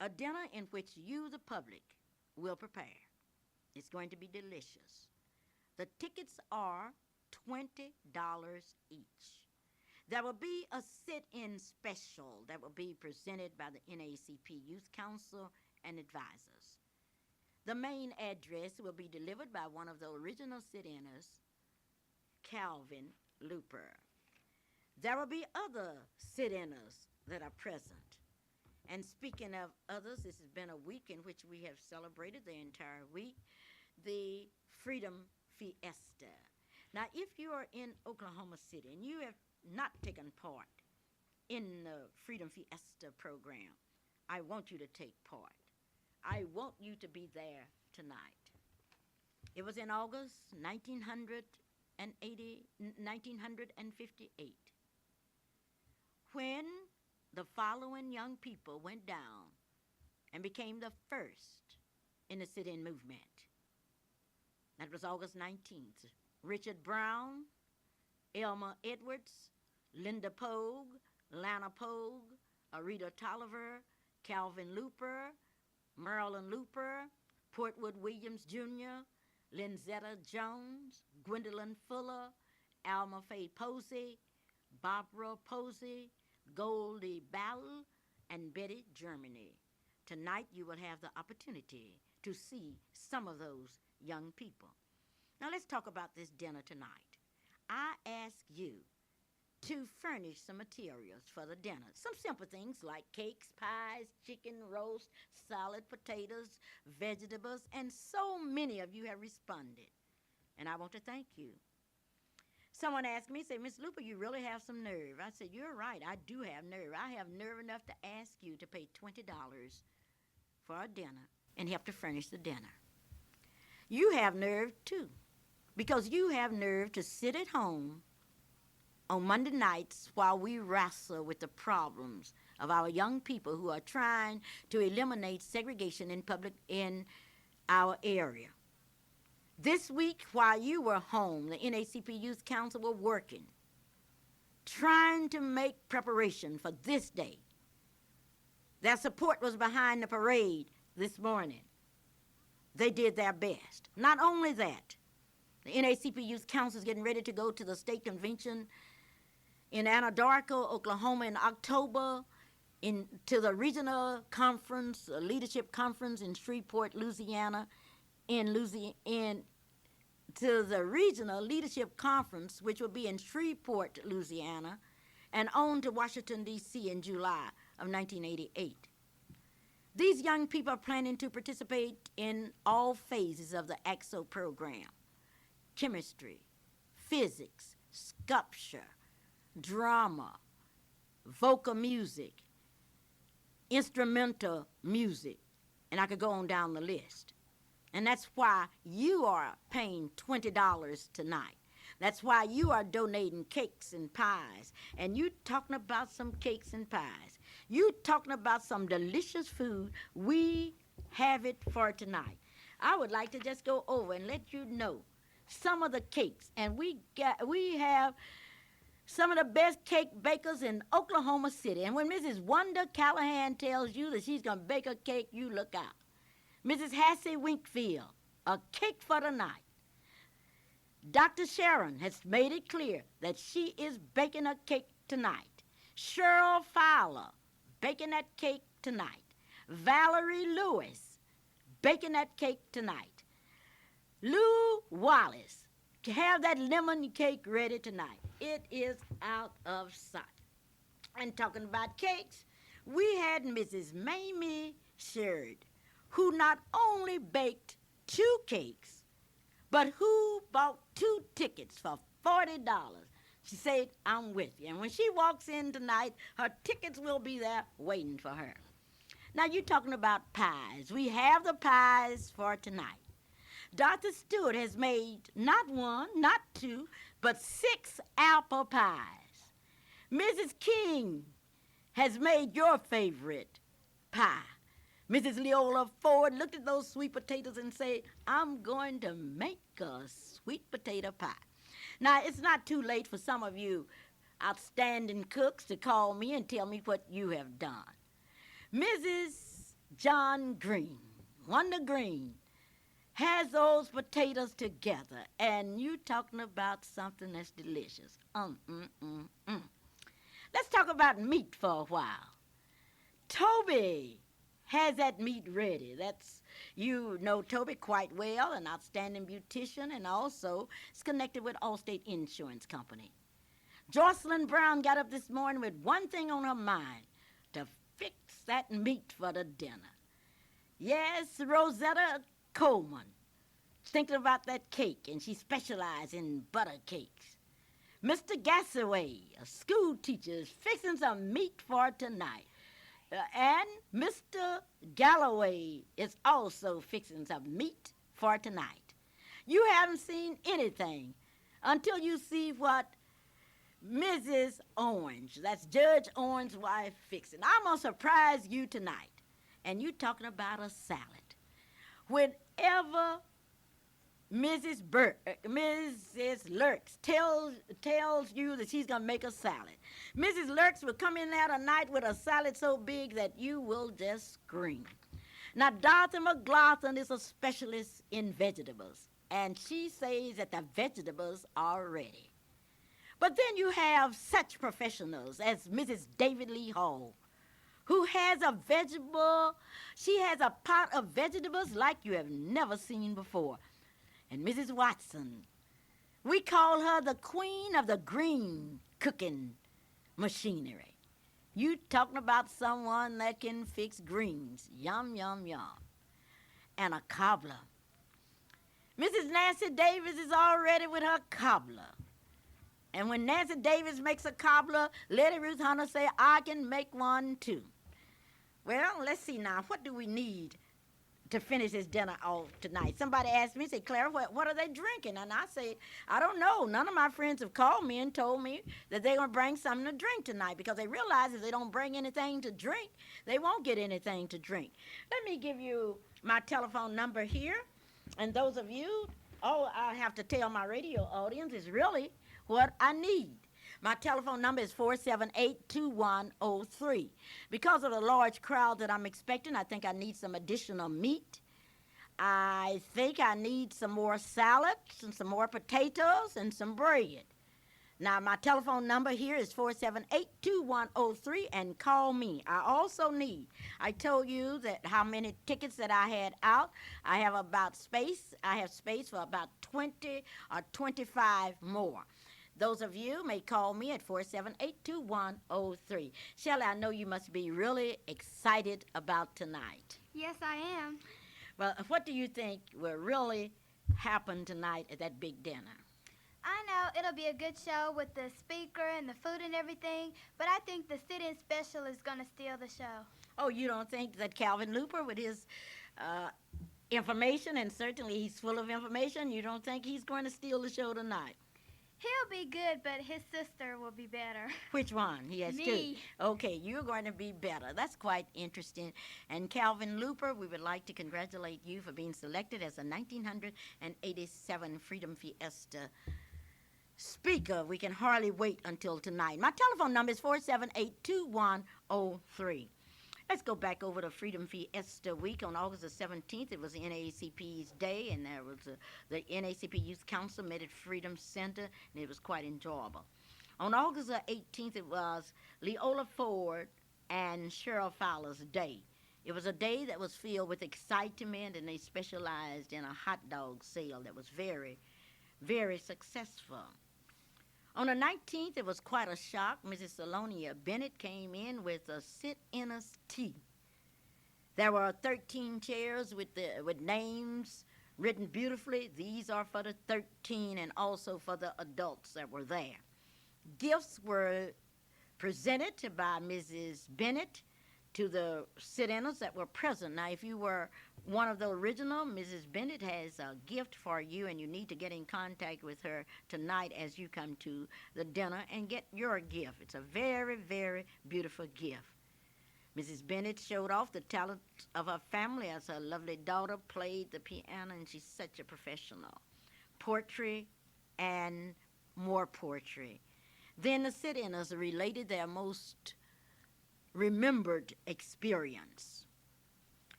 A dinner in which you, the public, will prepare. It's going to be delicious. The tickets are $20 each. There will be a sit-in special that will be presented by the NAACP Youth Council and advisors. The main address will be delivered by one of the original sit-inners, Calvin Luper. There will be other sit-inners that are present. And speaking of others, this has been a week in which we have celebrated the entire week, the Freedom Fiesta. Now, if you are in Oklahoma City and you have not taken part in the Freedom Fiesta program, I want you to take part. I want you to be there tonight. It was in August 1958 when the following young people went down and became the first in the sit-in movement. That was August 19th. Richard Brown, Elmer Edwards, Linda Pogue, Lana Pogue, Arita Tolliver, Calvin Luper, Marilyn Luper, Portwood Williams Jr., Lynzetta Jones, Gwendolyn Fuller, Alma Faye Posey, Barbara Posey, Goldie Battle, and Betty Germany. Tonight you will have the opportunity to see some of those young people. Now let's talk about this dinner tonight. I ask you to furnish some materials for the dinner. Some simple things like cakes, pies, chicken roast, salad, potatoes, vegetables, and so many of you have responded. And I want to thank you. Someone asked me, say, Miss Luper, you really have some nerve. I said, you're right, I do have nerve. I have nerve enough to ask you to pay $20 for a dinner and help to furnish the dinner. You have nerve, too, because you have nerve to sit at home on Monday nights while we wrestle with the problems of our young people who are trying to eliminate segregation in our area. This week, while you were home, the NAACP Youth Council were working, trying to make preparation for this day. Their support was behind the parade this morning. They did their best. Not only that, the NAACP Youth Council is getting ready to go to the state convention in Anadarko, Oklahoma in October, to the regional conference, leadership conference in Shreveport, Louisiana, to the regional leadership conference, which will be in Shreveport, Louisiana, and on to Washington, D.C. in July of 1988. These young people are planning to participate in all phases of the AXO program: chemistry, physics, sculpture, drama, vocal music, instrumental music, and I could go on down the list. And that's why you are paying $20 tonight. That's why you are donating cakes and pies. And you talking about some cakes and pies. You talking about some delicious food. We have it for tonight. I would like to just go over and let you know some of the cakes. And we have some of the best cake bakers in Oklahoma City. And when Mrs. Wanda Callahan tells you that she's going to bake a cake, you look out. Mrs. Hassie Winkfield, a cake for the night. Dr. Sharon has made it clear that she is baking a cake tonight. Cheryl Fowler, baking that cake tonight. Valerie Lewis, baking that cake tonight. Lou Wallace, have that lemon cake ready tonight. It is out of sight. And talking about cakes, we had Mrs. Mamie Sherd, who not only baked 2 cakes, but who bought 2 tickets for $40. She said, I'm with you. And when she walks in tonight, her tickets will be there waiting for her. Now, you're talking about pies. We have the pies for tonight. Dr. Stewart has made not 1, not 2, but 6 apple pies. Mrs. King has made your favorite pie. Mrs. Leola Ford looked at those sweet potatoes and said, I'm going to make a sweet potato pie. Now, it's not too late for some of you outstanding cooks to call me and tell me what you have done. Mrs. John Green, Wonder Green, has those potatoes together, and you talking about something that's delicious. Let's talk about meat for a while. Toby has that meat ready. That's you know Toby quite well, an outstanding beautician, and also is connected with Allstate Insurance Company. Jocelyn Brown got up this morning with one thing on her mind: to fix that meat for the dinner. Yes, Rosetta Coleman thinking about that cake, and she specializes in butter cakes. Mr. Gassaway, a school teacher, is fixing some meat for tonight. And Mr. Galloway is also fixing some meat for tonight. You haven't seen anything until you see what Mrs. Orange, that's Judge Orange's wife, fixing. I'm going to surprise you tonight. And you talking about a salad. Whenever Mrs. Lurks tells you that she's going to make a salad, Mrs. Lurks will come in there tonight with a salad so big that you will just scream. Now, Dorothy McLaughlin is a specialist in vegetables, and she says that the vegetables are ready. But then you have such professionals as Mrs. David Lee Hall, who has she has a pot of vegetables like you have never seen before. And Mrs. Watson, we call her the queen of the green cooking machinery. You talking about someone that can fix greens. Yum, yum, yum. And a cobbler. Mrs. Nancy Davis is already with her cobbler. And when Nancy Davis makes a cobbler, Letty Ruth Hunter say, I can make one too. Well, let's see now. What do we need to finish this dinner off tonight? Somebody asked me, say, Clara, what are they drinking? And I say, I don't know. None of my friends have called me and told me that they're going to bring something to drink tonight, because they realize if they don't bring anything to drink, they won't get anything to drink. Let me give you my telephone number here. And those of you, all I have to tell my radio audience is really what I need. My telephone number is 478-2103. Because of the large crowd that I'm expecting, I think I need some additional meat. I think I need some more salads and some more potatoes and some bread. Now, my telephone number here is 478-2103, and call me. I also need, I told you that how many tickets that I had out. I have space for about 20 or 25 more. Those of you may call me at 478-2103. Shelley, I know you must be really excited about tonight. Yes, I am. Well, what do you think will really happen tonight at that big dinner? I know it'll be a good show with the speaker and the food and everything, but I think the sit-in special is going to steal the show. Oh, you don't think that Calvin Luper, with his information, and certainly he's full of information, you don't think he's going to steal the show tonight? He'll be good, but his sister will be better. Which one? He has Me. two. Okay, you're going to be better. That's quite interesting. And Calvin Luper, we would like to congratulate you for being selected as a 1987 Freedom Fiesta speaker. We can hardly wait until tonight. My telephone number is 478-2103. Let's go back over to Freedom Fiesta Week. On August the 17th, it was the NAACP's day, and there was the NAACP Youth Council met at Freedom Center, and it was quite enjoyable. On August the 18th, it was Leola Ford and Cheryl Fowler's day. It was a day that was filled with excitement, and they specialized in a hot dog sale that was very, very successful. On the 19th, it was quite a shock. Mrs. Salonia Bennett came in with a sit-inner's tea. There were 13 chairs with names written beautifully. These are for the 13 and also for the adults that were there. Gifts were presented by Mrs. Bennett to the sit-inners that were present. Now, if you were one of the original, Mrs. Bennett has a gift for you, and you need to get in contact with her tonight as you come to the dinner and get your gift. It's a very, very beautiful gift. Mrs. Bennett showed off the talent of her family as her lovely daughter played the piano, and she's such a professional. Poetry and more poetry. Then the sit-inners related their most remembered experience.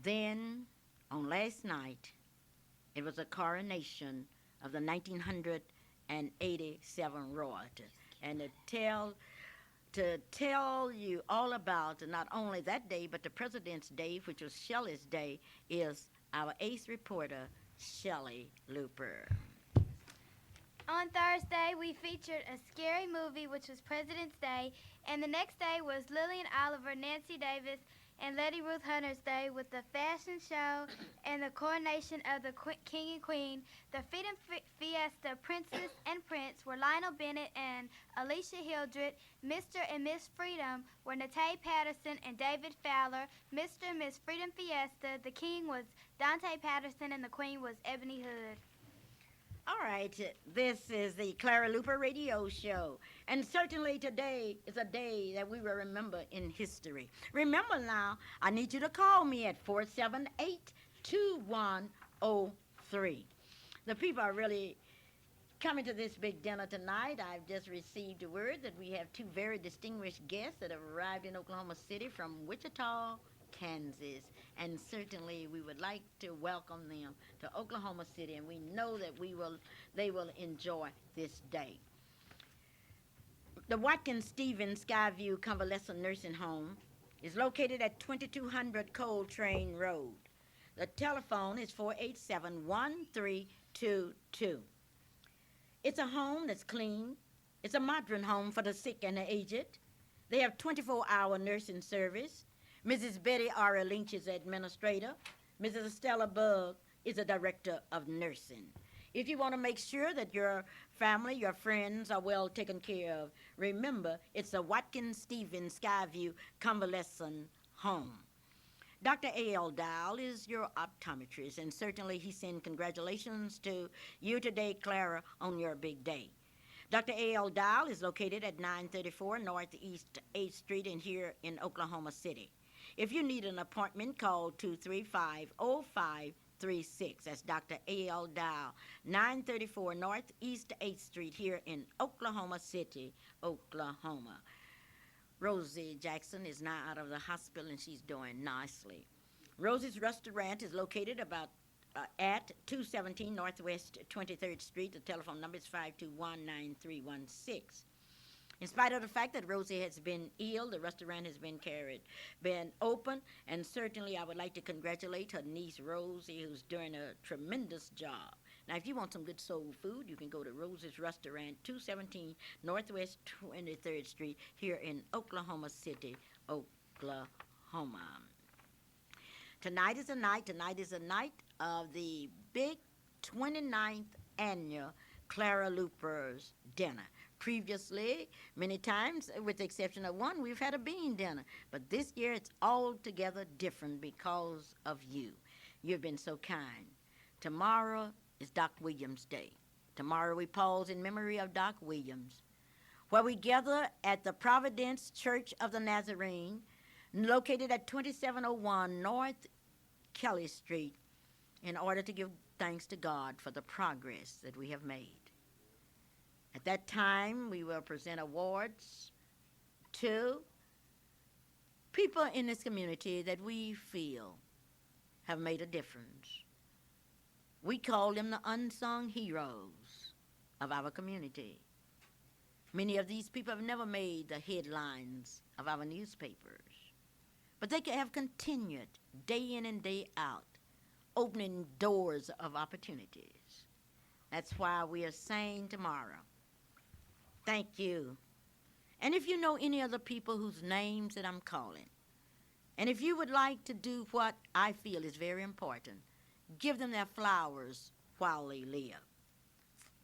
Then, on last night, it was a coronation of the 1987 royalty. And to tell you all about not only that day, but the President's Day, which was Shelley's Day, is our ace reporter, Shelley Luper. On Thursday, we featured a scary movie, which was President's Day, and the next day was Lillian Oliver, Nancy Davis, and Letty Ruth Hunter's Day with the fashion show and the coronation of the King and Queen. The Freedom Fiesta Princess and Prince were Lionel Bennett and Alicia Hildreth. Mr. and Miss Freedom were Natay Patterson and David Fowler. Mr. and Miss Freedom Fiesta, the King was Dante Patterson and the Queen was Ebony Hood. All right, this is the Clara Luper Radio Show, and certainly today is a day that we will remember in history. Remember now, I need you to call me at 478-2103. The people are really coming to this big dinner tonight. I've just received word that we have two very distinguished guests that have arrived in Oklahoma City from Wichita, Kansas, and certainly we would like to welcome them to Oklahoma City, and we know that they will enjoy this day. The Watkins Stevens Skyview Convalescent Nursing Home is located at 2200 Coltrane Road. The telephone is 487-1322. It's a home that's clean. It's a modern home for the sick and the aged. They have 24-hour nursing service. Mrs. Betty R. Lynch is the administrator. Mrs. Estella Bug is the director of nursing. If you want to make sure that your family, your friends are well taken care of, remember it's the Watkins Stevens Skyview Convalescent Home. Dr. A.L. Dial is your optometrist, and certainly he sends congratulations to you today, Clara, on your big day. Dr. A.L. Dial is located at 934 Northeast 8th Street and here in Oklahoma City. If you need an appointment, call 235-0536. That's Dr. A.L. Dial, 934 Northeast 8th Street here in Oklahoma City, Oklahoma. Rosie Jackson is now out of the hospital, and she's doing nicely. Rosie's Restaurant is located at 217 Northwest 23rd Street. The telephone number is 521-9316. In spite of the fact that Rosie has been ill, the restaurant has been open, and certainly I would like to congratulate her niece Rosie, who's doing a tremendous job. Now, if you want some good soul food, you can go to Rosie's Restaurant, 217 Northwest 23rd Street, here in Oklahoma City, Oklahoma. Tonight is a night of the big 29th annual Clara Luper's dinner. Previously, many times, with the exception of one, we've had a bean dinner. But this year, it's altogether different because of you. You've been so kind. Tomorrow is Doc Williams' Day. Tomorrow we pause in memory of Doc Williams, where we gather at the Providence Church of the Nazarene, located at 2701 North Kelly Street, in order to give thanks to God for the progress that we have made. At that time, we will present awards to people in this community that we feel have made a difference. We call them the unsung heroes of our community. Many of these people have never made the headlines of our newspapers, but they have continued day in and day out, opening doors of opportunities. That's why we are saying tomorrow, thank you. And if you know any other people whose names that I'm calling, and if you would like to do what I feel is very important, give them their flowers while they live.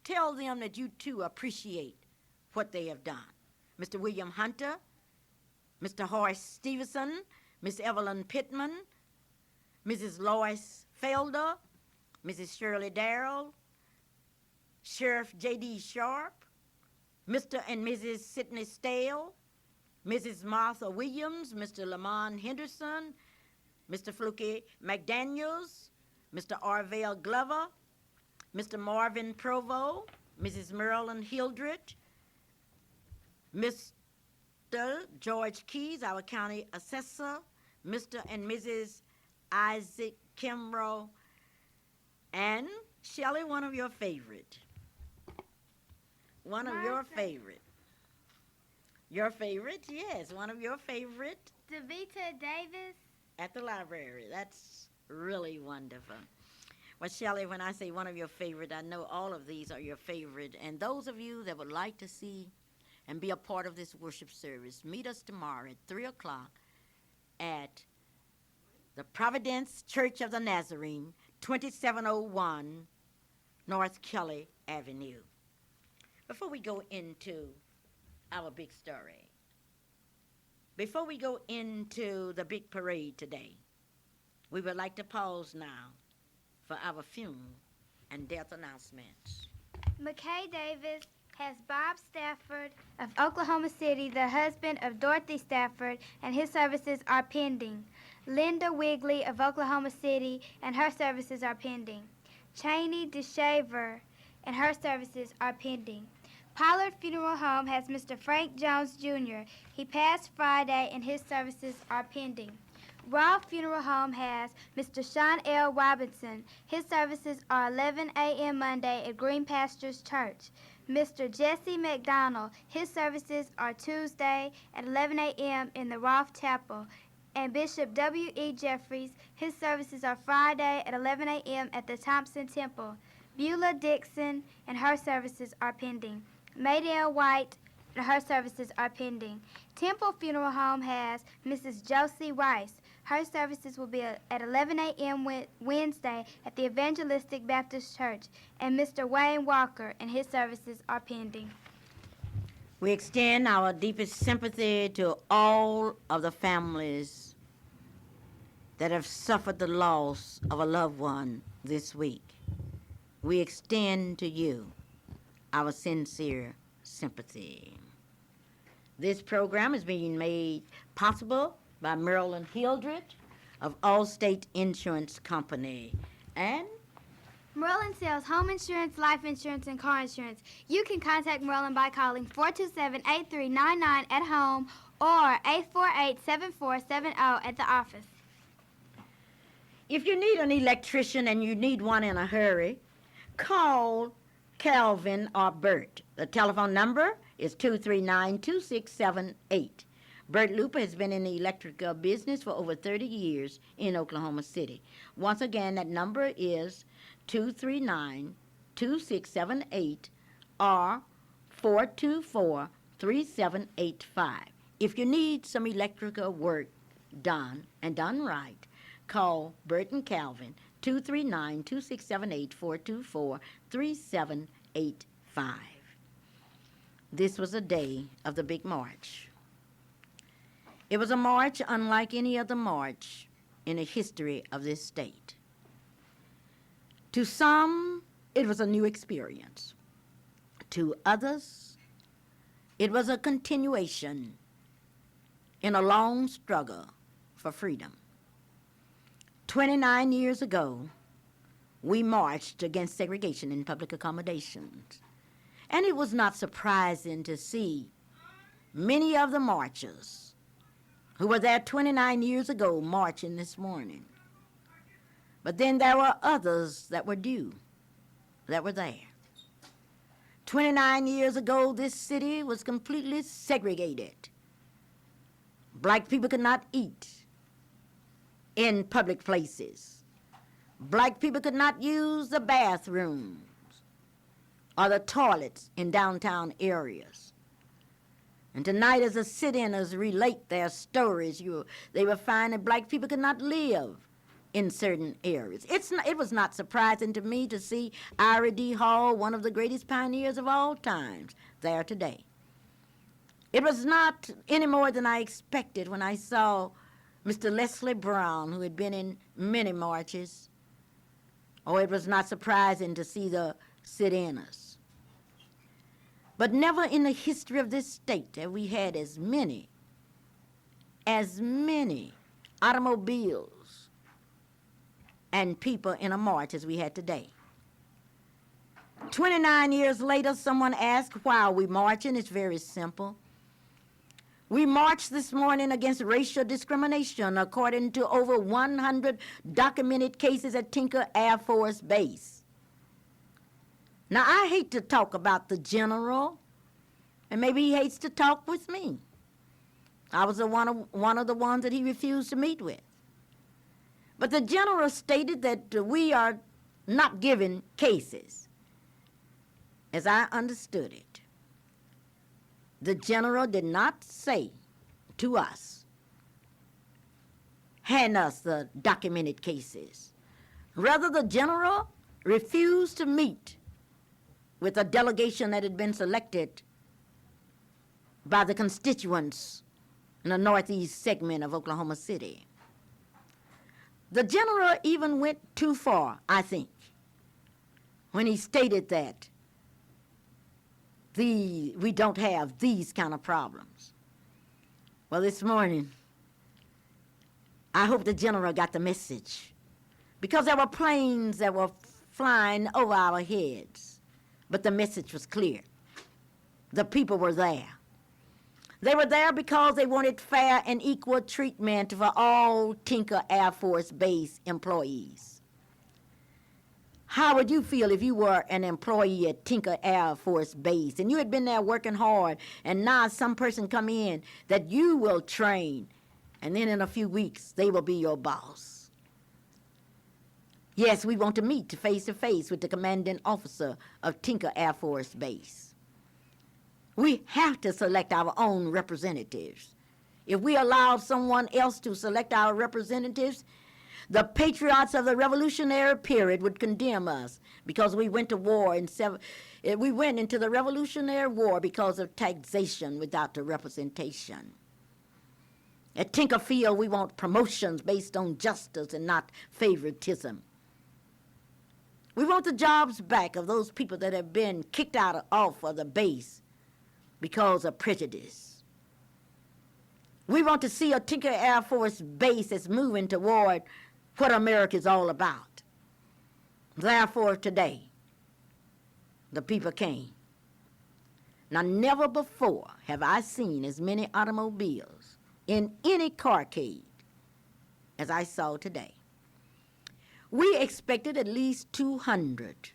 Tell them that you too appreciate what they have done. Mr. William Hunter, Mr. Horace Stevenson, Miss Evelyn Pittman, Mrs. Lois Felder, Mrs. Shirley Darrell, Sheriff J.D. Sharp, Mr. and Mrs. Sidney Stale, Mrs. Martha Williams, Mr. Lamont Henderson, Mr. Fluky McDaniels, Mr. Arvell Glover, Mr. Marvin Provo, Mrs. Marilyn Hildreth, Mr. George Keys, our county assessor, Mr. and Mrs. Isaac, Kimbrough, and Shelley, one of your favorite. One of your favorite. Your favorite? Yes, one of your favorite. Davita Davis. At the library. That's really wonderful. Well, Shelley, when I say one of your favorite, I know all of these are your favorite. And those of you that would like to see and be a part of this worship service, meet us tomorrow at 3 o'clock at the Providence Church of the Nazarene, 2701 North Kelly Avenue. Before we go into our big story, before we go into the big parade today, we would like to pause now for our funeral and death announcements. McKay Davis has Bob Stafford of Oklahoma City, the husband of Dorothy Stafford, and his services are pending. Linda Wigley of Oklahoma City, and her services are pending. Cheney DeShaver, and her services are pending. Pollard Funeral Home has Mr. Frank Jones, Jr. He passed Friday, and his services are pending. Raw Funeral Home has Mr. Sean L. Robinson. His services are 11 a.m. Monday at Green Pastures Church. Mr. Jesse McDonald. His services are Tuesday at 11 a.m. in the Roth Chapel. And Bishop W.E. Jeffries. His services are Friday at 11 a.m. at the Thompson Temple. Beulah Dixon and her services are pending. Maydale White and her services are pending. Temple Funeral Home has Mrs. Josie Rice. Her services will be at 11 a.m. Wednesday at the Evangelistic Baptist Church. And Mr. Wayne Walker and his services are pending. We extend our deepest sympathy to all of the families that have suffered the loss of a loved one this week. We extend to you our sincere sympathy. This program is being made possible by Marilyn Hildred of Allstate Insurance Company. And Merlin sells home insurance, life insurance, and car insurance. You can contact Merlin by calling 427-8399 at home or 848-7470 at the office. if you need an electrician and you need one in a hurry, call Calvin or Bert. The telephone number is 239-2678. Bert Luper has been in the electrical business for over 30 years in Oklahoma City. Once again, that number is 239-2678 or 424-3785. If you need some electrical work done and done right, call Bert and Calvin, 239-2678, 424-3785. This was a day of the big march. It was a march unlike any other march in the history of this state. To some, it was a new experience. To others, it was a continuation in a long struggle for freedom. 29 years ago, we marched against segregation in public accommodations. And it was not surprising to see many of the marchers who were there 29 years ago marching this morning. But then there were others that were due, that were there. 29 years ago, this city was completely segregated. Black people could not eat in public places. Black people could not use the bathrooms or the toilets in downtown areas. And tonight, as the sit-inners relate their stories, they will find that black people could not live in certain areas. It was not surprising to me to see Ira D. Hall, one of the greatest pioneers of all times, there today. It was not any more than I expected when I saw Mr. Leslie Brown, who had been in many marches. Oh, it was not surprising to see the sit-inners. But never in the history of this state have we had as many automobiles and people in a march as we had today. 29 years later, someone asked, why are we marching? It's very simple. We marched this morning against racial discrimination according to over 100 documented cases at Tinker Air Force Base. Now, I hate to talk about the general, and maybe he hates to talk with me. I was one of the ones that he refused to meet with. But the general stated that we are not given cases, as I understood it. The general did not say to us, hand us the documented cases. Rather, the general refused to meet with a delegation that had been selected by the constituents in the northeast segment of Oklahoma City. The general even went too far, I think, when he stated that we don't have these kind of problems. Well, this morning, I hope the general got the message, because there were planes that were flying over our heads, but the message was clear. The people were there. They were there because they wanted fair and equal treatment for all Tinker Air Force Base employees. How would you feel if you were an employee at Tinker Air Force Base and you had been there working hard, and now some person come in that you will train, and then in a few weeks they will be your boss? Yes, we want to meet face with the commanding officer of Tinker Air Force Base. We have to select our own representatives. If we allowed someone else to select our representatives, the patriots of the Revolutionary period would condemn us because we went to war we went into the Revolutionary War because of taxation without the representation. At Tinkerfield, we want promotions based on justice and not favoritism. We want the jobs back of those people that have been kicked off of the base because of prejudice. We want to see a Tinker Air Force Base that's moving toward what America is all about. Therefore, today, the people came. Now, never before have I seen as many automobiles in any carcade as I saw today. We expected at least 200.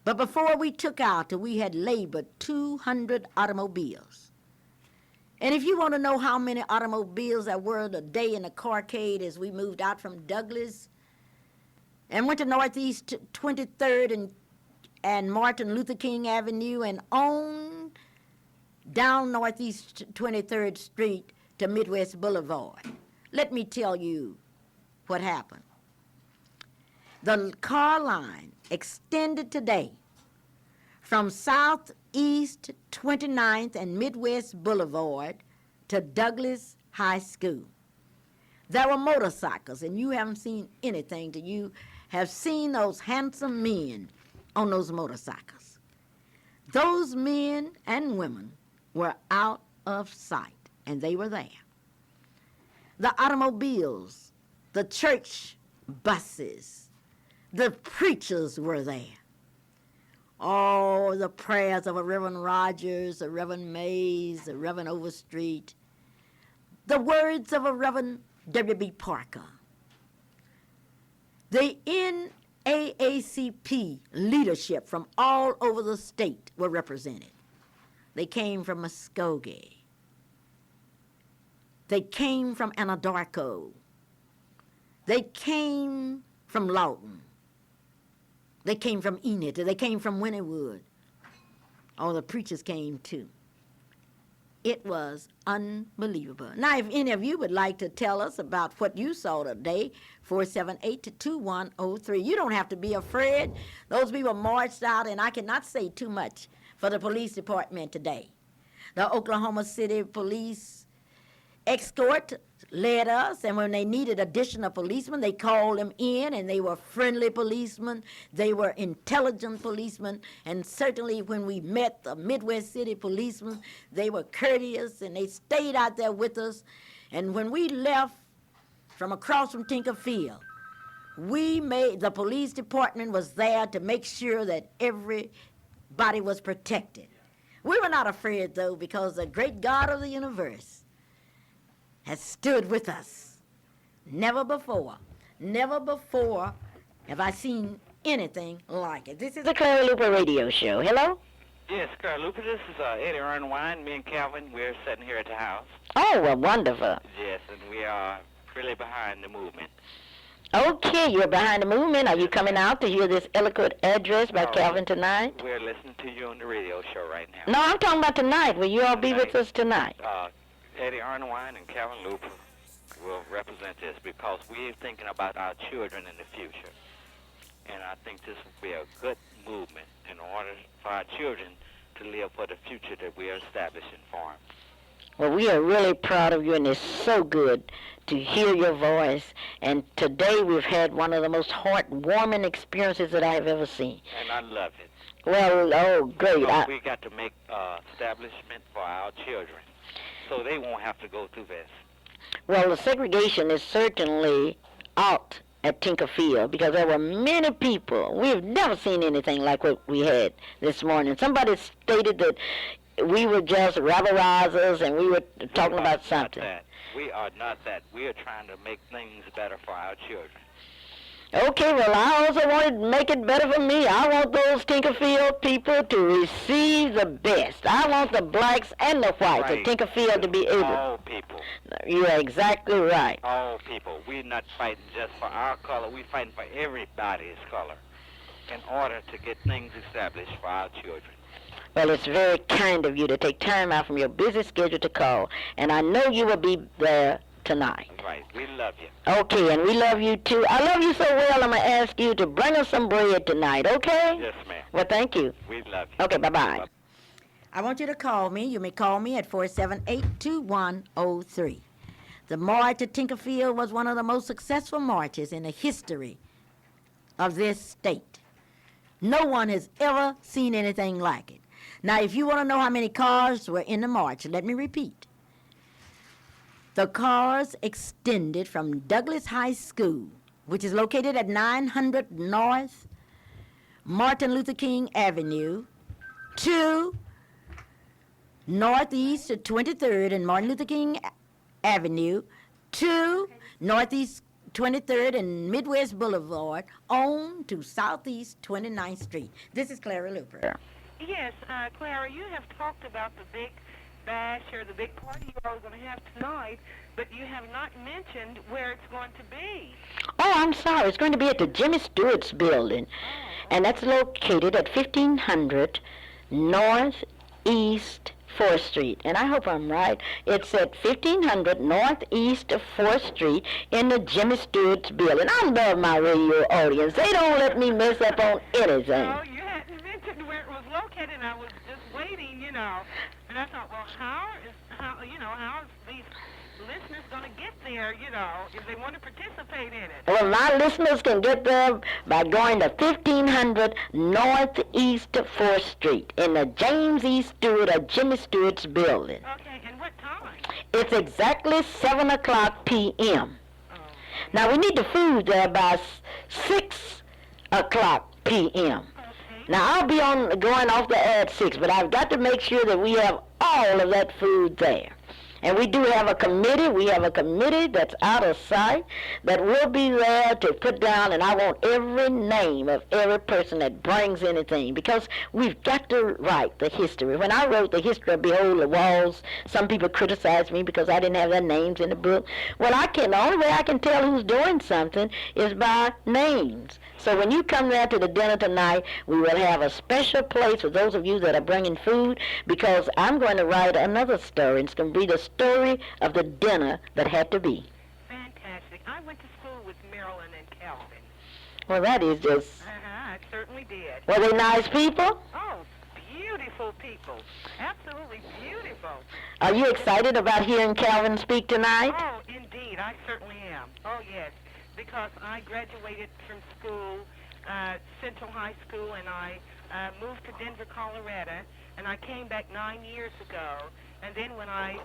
But before we took out, we had labored 200 automobiles. And if you want to know how many automobiles there were the day in the carcade as we moved out from Douglas and went to Northeast 23rd and Martin Luther King Avenue and on down Northeast 23rd Street to Midwest Boulevard, let me tell you what happened. The car line extended today from Southeast 29th and Midwest Boulevard to Douglas High School. There were motorcycles, and you haven't seen anything till you have seen those handsome men on those motorcycles. Those men and women were out of sight, and they were there. The automobiles, the church buses, the preachers were there. Oh, the prayers of a Reverend Rogers, a Reverend Mays, a Reverend Overstreet, the words of a Reverend W.B. Parker. The NAACP leadership from all over the state were represented. They came from Muskogee. They came from Anadarko. They came from Lawton. They came from Enid. They came from Wynnewood. Oh, the preachers came too. It was unbelievable. Now, if any of you would like to tell us about what you saw today, 478-2103. You don't have to be afraid. Those people marched out, and I cannot say too much for the police department today. The Oklahoma City Police escort led us, and when they needed additional policemen, they called them in, and they were friendly policemen. They were intelligent policemen, and certainly when we met the Midwest City policemen, they were courteous, and they stayed out there with us. And when we left from across from Tinker Field, the police department was there to make sure that everybody was protected. We were not afraid, though, because the great God of the universe has stood with us. Never before have I seen anything like it. This is the Clara Luper radio show. Hello? Yes, Clara Luper, this is Eddie Irwine. Me and Calvin, we're sitting here at the house. Oh, well, wonderful. Yes, and we are really behind the movement. Okay, you're behind the movement. Are you coming out to hear this eloquent address by Calvin tonight? We're listening to you on the radio show right now. No, I'm talking about tonight. Will you all be with us tonight? Eddie Irwine and Calvin Luper will represent this because we're thinking about our children in the future. And I think this will be a good movement in order for our children to live for the future that we are establishing for them. Well, we are really proud of you, and it's so good to hear your voice. And today we've had one of the most heartwarming experiences that I have ever seen. And I love it. Well, oh, great. We got to make establishment for our children so they won't have to go through this. Well, the segregation is certainly out at Tinker Field because there were many people. We've never seen anything like what we had this morning. Somebody stated that we were just rabble-rousers and we were talking about something. We are not that. We are trying to make things better for our children. Okay, well, I also want to make it better for me. I want those Tinkerfield people to receive the best. I want the blacks and the whites of Tinkerfield to be able. All people. You're exactly right. All people. We're not fighting just for our color. We're fighting for everybody's color in order to get things established for our children. Well, it's very kind of you to take time out from your busy schedule to call, and I know you will be there tonight. Right. We love you. Okay, and we love you too. I love you so well, I'm going to ask you to bring us some bread tonight, okay? Yes, ma'am. Well, thank you. We love you. Okay, bye-bye. I want you to call me. You may call me at 478-2103. The march at Tinkerfield was one of the most successful marches in the history of this state. No one has ever seen anything like it. Now, if you want to know how many cars were in the march, let me repeat. The cars extended from Douglas High School, which is located at 900 North Martin Luther King Avenue, to Northeast 23rd and Martin Luther King Avenue, to Northeast 23rd and Midwest Boulevard, on to Southeast 29th Street. This is Clara Luper. Yes, Clara, you have talked about the big bash or the big party you're all going to have tonight, but you have not mentioned where it's going to be. Oh, I'm sorry. It's going to be at the Jimmy Stewart's building, and that's located at 1500 Northeast 4th Street. And I hope I'm right. It's at 1500 Northeast 4th Street in the Jimmy Stewart's building. I love my radio audience. They don't let me mess up on anything. No, you hadn't mentioned where it was located, and I was just waiting, you know. And I thought, well, how is these listeners going to get there, you know, if they want to participate in it? Well, my listeners can get there by going to 1500 Northeast 4th Street in the James E. Stewart or Jimmy Stewart's building. Okay, and what time? It's exactly 7 o'clock p.m. Oh. Now, we need the food there by 6 o'clock p.m. Now, I'll be going off the air at 6, but I've got to make sure that we have all of that food there. And we do have a committee. We have a committee that's out of sight that will be there to put down, and I want every name of every person that brings anything, because we've got to write the history. When I wrote the history of Behold the Walls, some people criticized me because I didn't have their names in the book. Well, the only way I can tell who's doing something is by names. So when you come there to the dinner tonight, we will have a special place for those of you that are bringing food, because I'm going to write another story. It's going to be the story of the dinner that had to be. Fantastic. I went to school with Marilyn and Calvin. Well, that is just... I certainly did. Were they nice people? Oh, beautiful people. Absolutely beautiful. Are you excited about hearing Calvin speak tonight? Oh, indeed. I certainly am. Oh, yes. Because I graduated from school, Central High School, and I moved to Denver, Colorado, and I came back 9 years ago. And then when I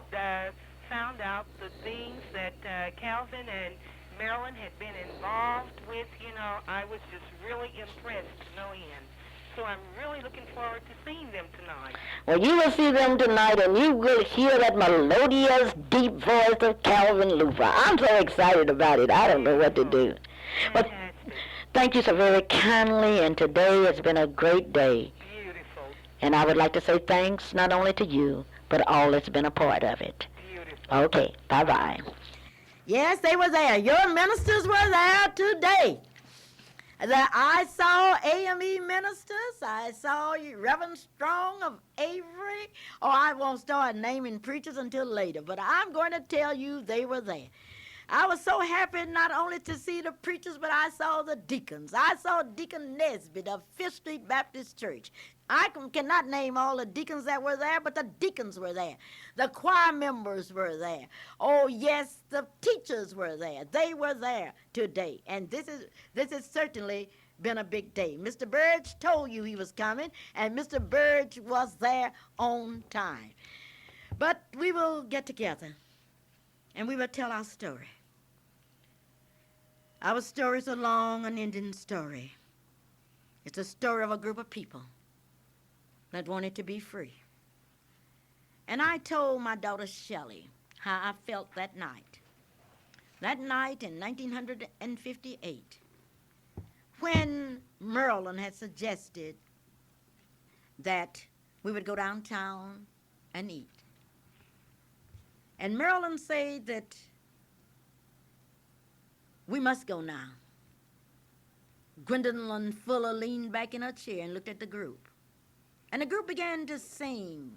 found out the things that Calvin and Marilyn had been involved with, you know, I was just really impressed, no end. So I'm really looking forward to seeing them tonight. Well, you will see them tonight, and you will hear that melodious, deep voice of Calvin Luper. I'm so excited about it. I don't know what to do. But Fantastic. thank you so very kindly, and today has been a great day. Beautiful. And I would like to say thanks not only to you, but all that's been a part of it. Beautiful. Okay, bye-bye. Yes, they were there. Your ministers were there today. I saw AME ministers. I saw Reverend Strong of Avery. Oh, I won't start naming preachers until later, but I'm going to tell you they were there. I was so happy not only to see the preachers, but I saw the deacons. I saw Deacon Nesbitt of Fifth Street Baptist Church. I cannot name all the deacons that were there, but the deacons were there. The choir members were there. Oh, yes, the teachers were there. They were there today. And this has certainly been a big day. Mr. Burge told you he was coming, and Mr. Burge was there on time. But we will get together, and we will tell our story. Our story is a long, unending story. It's a story of a group of people that wanted to be free. And I told my daughter Shelley how I felt that night. That night in 1958, when Maryland had suggested that we would go downtown and eat. And Maryland said that we must go now. Gwendolyn Fuller leaned back in her chair and looked at the group. And the group began to sing.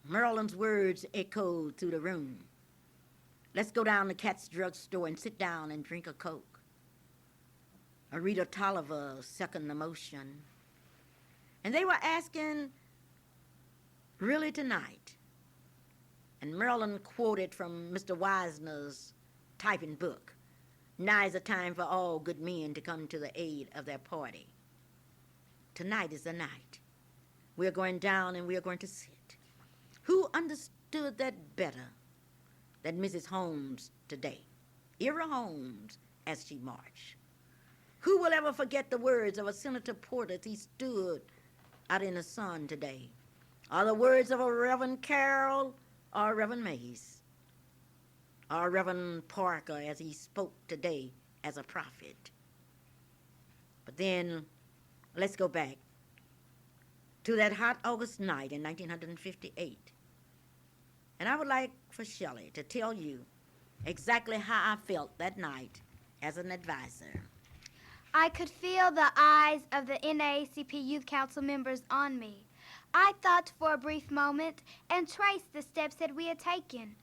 Maryland's words echoed through the room. Let's go down to Cat's Drug Store and sit down and drink a Coke. Rita Tolliver seconded the motion. And they were asking, really tonight? And Maryland quoted from Mr. Wisner's typing book. Now is the time for all good men to come to the aid of their party. Tonight is the night. We are going down and we are going to sit. Who understood that better than Mrs. Holmes today? Ira Holmes as she marched. Who will ever forget the words of a Senator Porter as he stood out in the sun today? Or the words of a Reverend Carroll or Reverend Mays? Or Reverend Parker as he spoke today as a prophet? But then let's go back to that hot August night in 1958. And I would like for Shelley to tell you exactly how I felt that night as an advisor. I could feel the eyes of the NAACP Youth Council members on me. I thought for a brief moment and traced the steps that we had taken.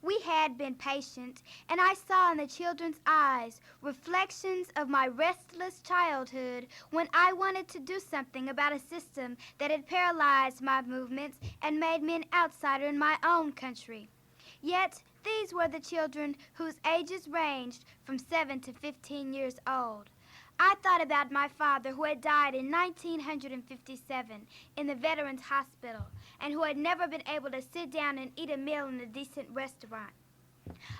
We had been patient, and I saw in the children's eyes reflections of my restless childhood when I wanted to do something about a system that had paralyzed my movements and made me an outsider in my own country. Yet, these were the children whose ages ranged from 7 to 15 years old. I thought about my father who had died in 1957 in the Veterans Hospital and who had never been able to sit down and eat a meal in a decent restaurant.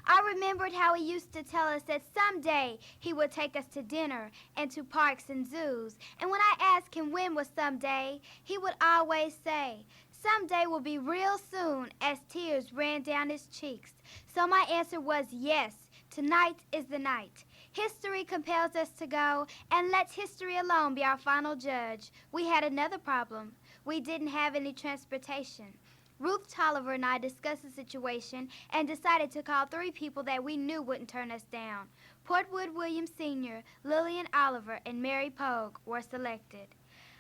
I remembered how he used to tell us that someday he would take us to dinner and to parks and zoos. And when I asked him when was someday, he would always say, someday will be real soon, as tears ran down his cheeks. So my answer was yes, tonight is the night. History compels us to go, and let's history alone be our final judge. We had another problem. We didn't have any transportation. Ruth Tolliver and I discussed the situation and decided to call 3 people that we knew wouldn't turn us down. Portwood Williams Sr., Lillian Oliver, and Mary Pogue were selected.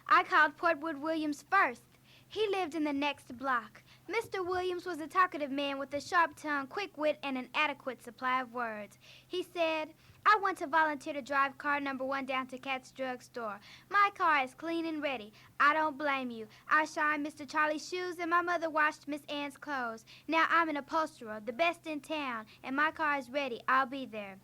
I called Portwood Williams first. He lived in the next block. Mr. Williams was a talkative man with a sharp tongue, quick wit, and an adequate supply of words. He said, I want to volunteer to drive car number 1 down to Cat's Drug Store. My car is clean and ready. I don't blame you. I shined Mr. Charlie's shoes and my mother washed Miss Ann's clothes. Now I'm an upholsterer, the best in town, and my car is ready. I'll be there.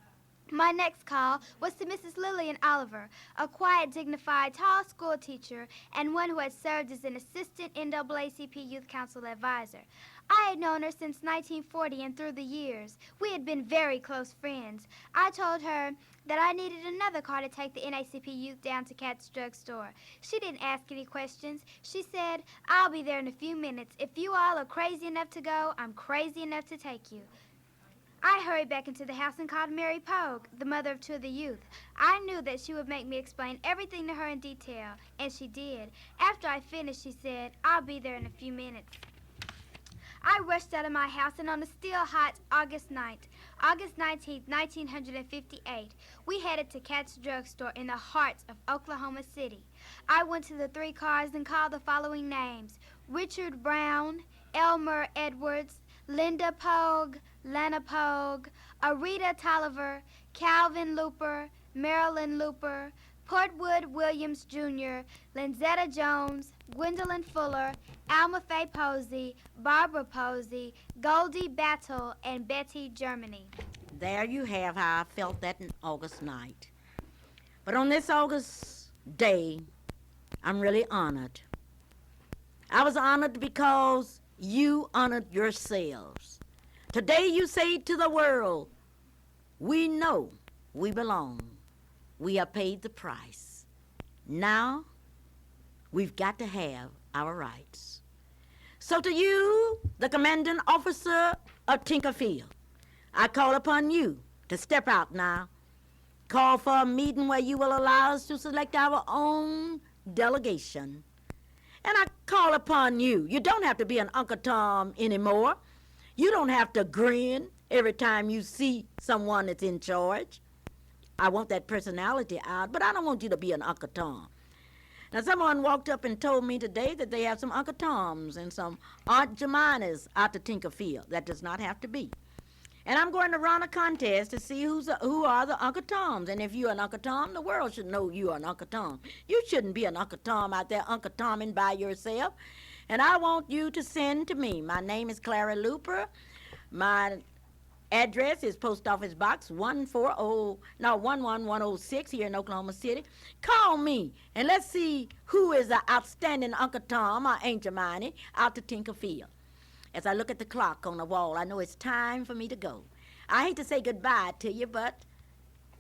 My next call was to Mrs. Lillian Oliver, a quiet, dignified, tall school teacher and one who had served as an assistant NAACP Youth Council advisor. I had known her since 1940 and through the years. We had been very close friends. I told her that I needed another car to take the NACP youth down to Cat's drugstore. She didn't ask any questions. She said, "I'll be there in a few minutes. If you all are crazy enough to go, I'm crazy enough to take you." I hurried back into the house and called Mary Pogue, the mother of two of the youth. I knew that she would make me explain everything to her in detail, and she did. After I finished, she said, "I'll be there in a few minutes." I rushed out of my house, and on a still hot August night, August 19th, 1958, we headed to Cat's drugstore in the heart of Oklahoma City. I went to the three cars and called the following names: Richard Brown, Elmer Edwards, Linda Pogue, Lana Pogue, Arita Tolliver, Calvin Luper, Marilyn Luper, Portwood Williams Jr., Linzetta Jones, Gwendolyn Fuller, Alma Faye Posey, Barbara Posey, Goldie Battle, and Betty Germany. There you have how I felt that August night. But on this August day, I'm really honored. I was honored because you honored yourselves. Today you say to the world, we know we belong. We have paid the price. Now, we've got to have our rights. So to you, the commanding officer of Tinkerfield, I call upon you to step out now. Call for a meeting where you will allow us to select our own delegation. And I call upon you. You don't have to be an Uncle Tom anymore. You don't have to grin every time you see someone that's in charge. I want that personality out, but I don't want you to be an Uncle Tom. Now, someone walked up and told me today that they have some Uncle Toms and some Aunt Jemimas out to Tinkerfield. That does not have to be. And I'm going to run a contest to see who are the Uncle Toms. And if you're an Uncle Tom, the world should know you are an Uncle Tom. You shouldn't be an Uncle Tom out there Uncle Tomming by yourself. And I want you to send to me. My name is Clara Luper. My address is Post Office Box 11106 here in Oklahoma City. Call me and let's see who is the outstanding Uncle Tom or Aunt Jemima out to Tinkerfield. As I look at the clock on the wall, I know it's time for me to go. I hate to say goodbye to you, but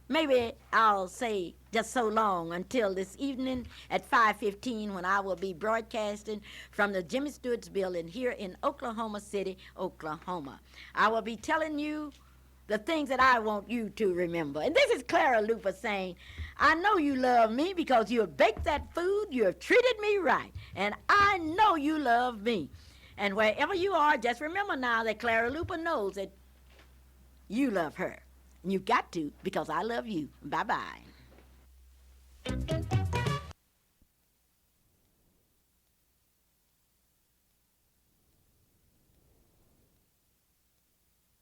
maybe I'll say just so long until this evening at 5:15 when I will be broadcasting from the Jimmy Stewart's building here in Oklahoma City, Oklahoma. I will be telling you the things that I want you to remember. And this is Clara Luper saying, I know you love me because you have baked that food, you have treated me right, and I know you love me. And wherever you are, just remember now that Clara Luper knows that you love her. And you've got to, because I love you. Bye-bye.